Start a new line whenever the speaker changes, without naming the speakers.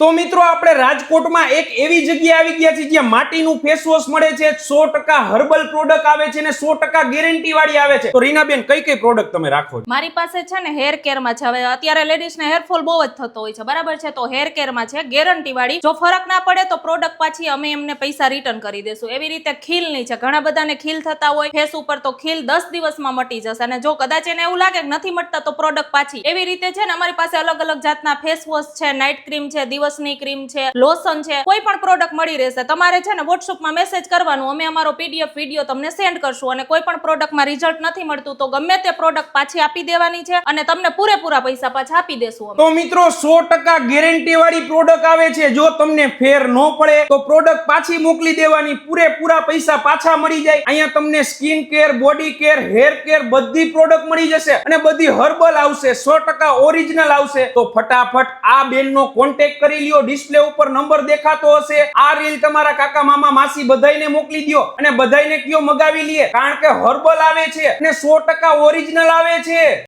તો મિત્રો આપણે રાજકોટમાં એક એવી જગ્યાએ આવી ગયા છે જ્યાં માટીનું ફેસ વોશ મળે છે, 100% હર્બલ પ્રોડક્ટ આવે છે અને 100% ગેરંટી વાળી આવે છે. તો રીનાબેન કઈ કઈ પ્રોડક્ટ તમે રાખો છો?
મારી પાસે છે ને હેર કેર માં છે. હવે અત્યારે લેડીઝ ને હેરફોલ બહુ જ થતો હોય છે, બરાબર છે? તો હેર કેર માં છે ગેરંટી વાળી. જો ફરક ના પડે તો પ્રોડક્ટ પાછી અમે એમને પૈસા રિટર્ન કરી દેશું. એવી રીતે ખીલ ની છે, ઘણા બધાને ખીલ થતા હોય ફેસ ઉપર, તો ખીલ 10 દિવસમાં મટી જશે. અને જો કદાચ એને એવું લાગે કે નથી મટતા તો પ્રોડક્ટ પાછી. એવી રીતે છે ને અમારી પાસે અલગ અલગ જાતના ફેસ વોશ છે, નાઇટ ક્રીમ છે, દિવસની ક્રીમ છે, લોશન છે, કોઈ પણ પ્રોડક્ટ મળી રહેશે. તમારે છે ને વોટ્સઅપમાં મેસેજ કરવાનું, અમે અમારો પીડીએફ વિડીયો તમને સેન્ડ કરશું. અને કોઈ પણ પ્રોડક્ટમાં રિઝલ્ટ નથી મળતું તો ગમે તે પ્રોડક્ટ પાછી આપી દેવાની છે અને તમને પૂરેપૂરા પૈસા પાછા આપી દેશું.
તો મિત્રો 100% ગેરંટી વાળી પ્રોડક્ટ આવે છે. જો તમને ફેર ન પડે તો પ્રોડક્ટ પાછી મોકલી દેવાની, પૂરેપૂરા પૈસા પાછા મળી જાય. અહીંયા તમને skin care, body care, hair care બધી પ્રોડક્ટ મળી જશે અને બધી હર્બલ આવશે, 100% ઓરિજિનલ આવશે. તો ફટાફટ આ બેનનો કોન્ટેક્ટ કરી લ્યો. ડિસ્પ્લે ઉપર નંબર દેખાતો હશે. આ રીલ તમારા કાકા, મામા, માસી બધાઈને મોકલી દો અને બધાઈને કયો મગાવી લે, કારણ કે હર્બલ આવે છે અને 100% ઓરિજિનલ આવે છે.